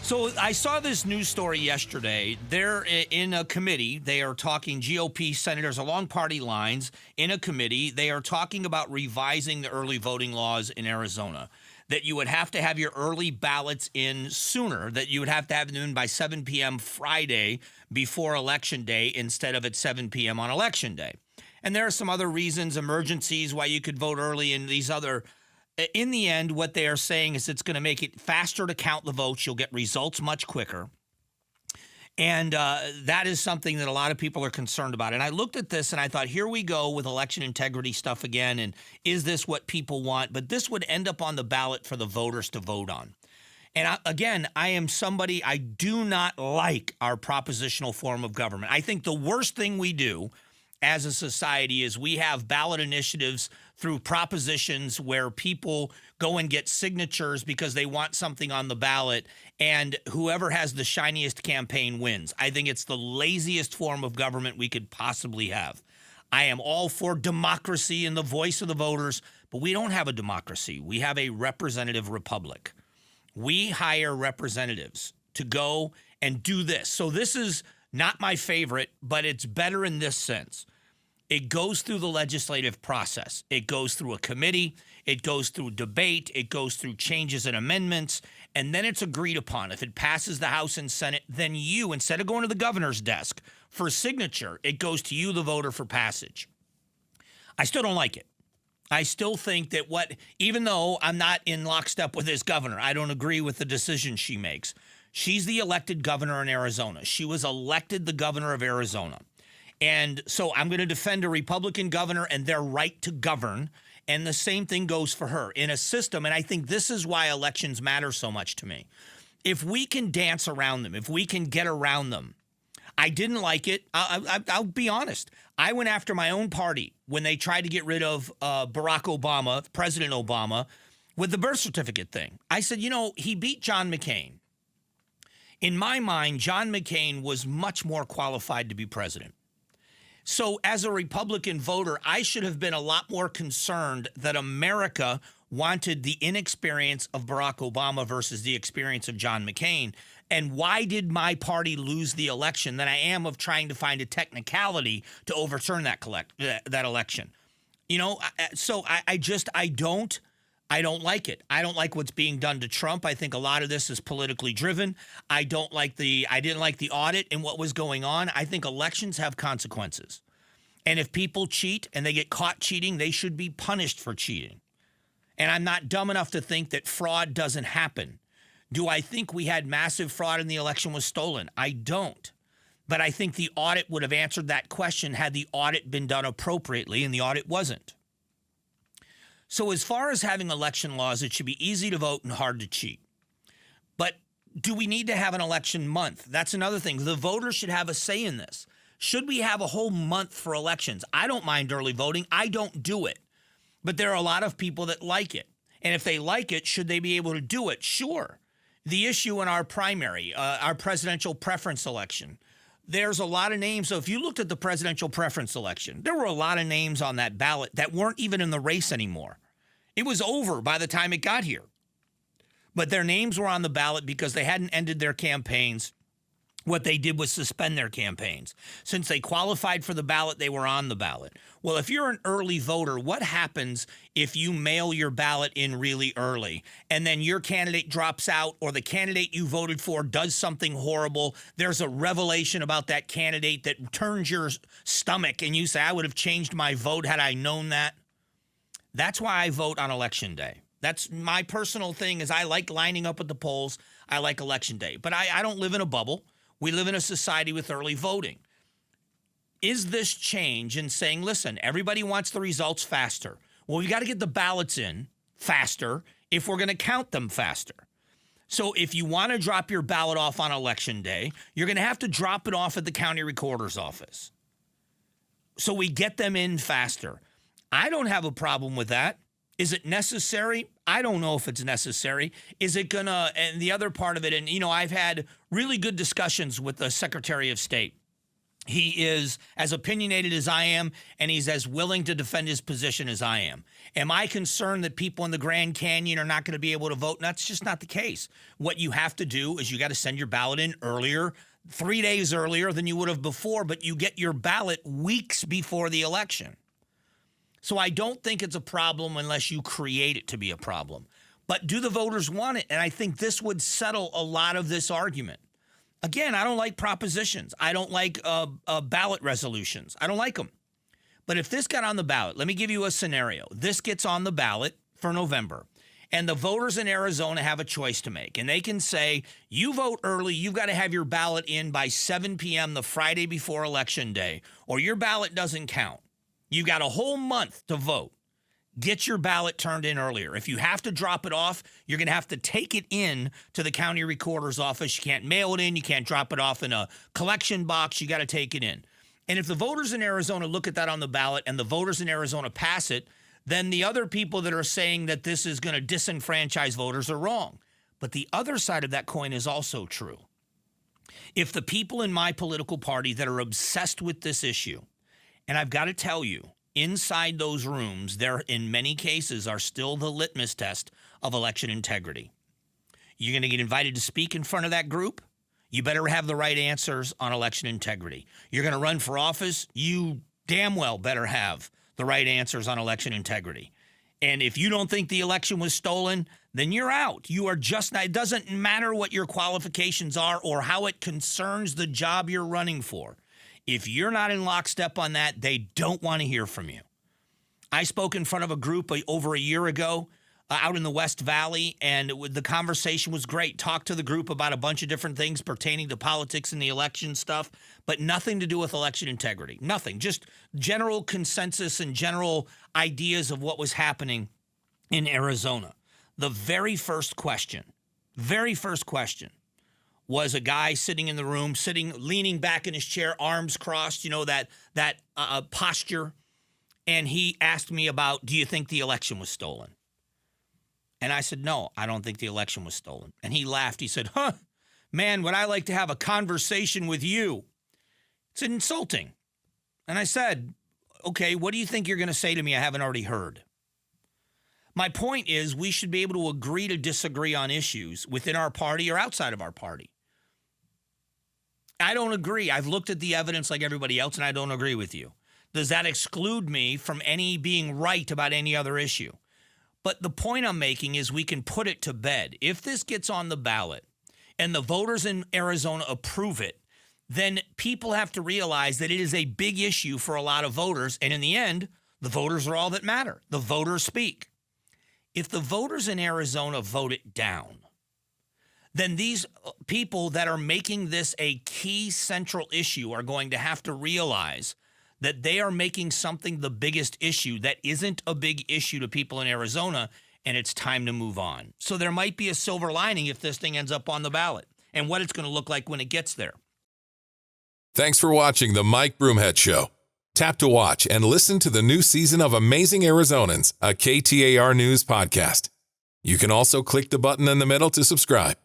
So I saw this news story yesterday. They're in a committee. They are talking GOP senators along party lines in a committee. They are talking about revising the early voting laws in Arizona, that you would have to have your early ballots in sooner, that you would have to have them in by 7 p.m. Friday before Election Day instead of at 7 p.m. on Election Day. And there are some other reasons, emergencies, why you could vote early in these other. In the end, what they are saying is it's going to make it faster to count the votes. You'll get results much quicker. And that is something that a lot of people are concerned about. And I looked at this and I thought, here we go with election integrity stuff again. And is this what people want? But this would end up on the ballot for the voters to vote on. And I am somebody, I do not like our propositional form of government. I think the worst thing we do as a society is we have ballot initiatives through propositions where people go and get signatures because they want something on the ballot, and whoever has the shiniest campaign wins. I think it's the laziest form of government we could possibly have. I am all for democracy and the voice of the voters, but we don't have a democracy. We have a representative republic. We hire representatives to go and do this. So this is not my favorite, but it's better in this sense. It goes through the legislative process. It goes through a committee. It goes through debate. It goes through changes and amendments, and then it's agreed upon. If it passes the House and Senate, then you, instead of going to the governor's desk for signature, it goes to you, the voter, for passage. I still don't like it. I still think that even though I'm not in lockstep with this governor, I don't agree with the decisions she makes. She's the elected governor in Arizona. She was elected the governor of Arizona. And so I'm going to defend a Republican governor and their right to govern. And the same thing goes for her in a system. And I think this is why elections matter so much to me. If we can dance around them, if we can get around them, I didn't like it. I'll be honest. I went after my own party when they tried to get rid of Barack Obama, President Obama, with the birth certificate thing. I said, he beat John McCain. In my mind, John McCain was much more qualified to be president. So as a Republican voter, I should have been a lot more concerned that America wanted the inexperience of Barack Obama versus the experience of John McCain. And why did my party lose the election than I am of trying to find a technicality to overturn that election. So I don't like it. I don't like what's being done to Trump. I think a lot of this is politically driven. I didn't like the audit and what was going on. I think elections have consequences. And if people cheat and they get caught cheating, they should be punished for cheating. And I'm not dumb enough to think that fraud doesn't happen. Do I think we had massive fraud and the election was stolen? I don't. But I think the audit would have answered that question had the audit been done appropriately, and the audit wasn't. So as far as having election laws, it should be easy to vote and hard to cheat. But do we need to have an election month? That's another thing. The voters should have a say in this. Should we have a whole month for elections? I don't mind early voting. I don't do it. But there are a lot of people that like it. And if they like it, should they be able to do it? Sure. The issue in our primary, our presidential preference election, there's a lot of names. So if you looked at the presidential preference election, there were a lot of names on that ballot that weren't even in the race anymore. It was over by the time it got here. But their names were on the ballot because they hadn't ended their campaigns. What they did was suspend their campaigns. Since they qualified for the ballot, they were on the ballot. Well, if you're an early voter, what happens if you mail your ballot in really early and then your candidate drops out or the candidate you voted for does something horrible? There's a revelation about that candidate that turns your stomach and you say, I would have changed my vote had I known that. That's why I vote on Election Day. That's my personal thing is I like lining up at the polls. I like Election Day. But I don't live in a bubble. We live in a society with early voting. Is this change in saying, listen, everybody wants the results faster? Well, we've got to get the ballots in faster if we're going to count them faster. So if you want to drop your ballot off on Election Day, you're going to have to drop it off at the county recorder's office. So we get them in faster. I don't have a problem with that. Is it necessary? I don't know if it's necessary. Is it going to, and the other part of it, and I've had really good discussions with the Secretary of State He is as opinionated as I am, and he's as willing to defend his position as I am. Am I concerned that people in the Grand Canyon are not going to be able to vote? That's just not the case. What you have to do is you got to send your ballot in earlier, 3 days earlier than you would have before, but you get your ballot weeks before the election. So I don't think it's a problem unless you create it to be a problem. But do the voters want it? And I think this would settle a lot of this argument. Again, I don't like propositions. I don't like ballot resolutions. I don't like them. But if this got on the ballot, let me give you a scenario. This gets on the ballot for November, and the voters in Arizona have a choice to make. And they can say, you vote early, you've got to have your ballot in by 7 p.m. the Friday before Election Day, or your ballot doesn't count. You've got a whole month to vote. Get your ballot turned in earlier. If you have to drop it off, you're going to have to take it in to the county recorder's office. You can't mail it in. You can't drop it off in a collection box. You got to take it in. And if the voters in Arizona look at that on the ballot and the voters in Arizona pass it, then the other people that are saying that this is going to disenfranchise voters are wrong. But the other side of that coin is also true. If the people in my political party that are obsessed with this issue, and I've got to tell you, inside those rooms, there in many cases are still the litmus test of election integrity. You're going to get invited to speak in front of that group. You better have the right answers on election integrity. You're going to run for office. You damn well better have the right answers on election integrity. And if you don't think the election was stolen, then you're out. You are just not, it doesn't matter what your qualifications are or how it concerns the job you're running for. If you're not in lockstep on that, they don't want to hear from you. I spoke in front of a group over a year ago out in the West Valley, and the conversation was great. Talked to the group about a bunch of different things pertaining to politics and the election stuff, but nothing to do with election integrity. Nothing. Just general consensus and general ideas of what was happening in Arizona. The very first question was a guy sitting in the room, leaning back in his chair, arms crossed, that posture. And he asked me about, do you think the election was stolen? And I said, no, I don't think the election was stolen. And he laughed. He said, man, would I like to have a conversation with you? It's insulting. And I said, okay, what do you think you're going to say to me I haven't already heard? My point is we should be able to agree to disagree on issues within our party or outside of our party. I don't agree. I've looked at the evidence like everybody else, and I don't agree with you. Does that exclude me from any being right about any other issue? But the point I'm making is we can put it to bed. If this gets on the ballot and the voters in Arizona approve it, then people have to realize that it is a big issue for a lot of voters. And in the end, the voters are all that matter. The voters speak. If the voters in Arizona vote it down, then these people that are making this a key central issue are going to have to realize that they are making something the biggest issue that isn't a big issue to people in Arizona, and it's time to move on. So there might be a silver lining if this thing ends up on the ballot and what it's going to look like when it gets there. Thanks for watching The Mike Broomhead Show. Tap to watch and listen to the new season of Amazing Arizonans, a KTAR News podcast. You can also click the button in the middle to subscribe.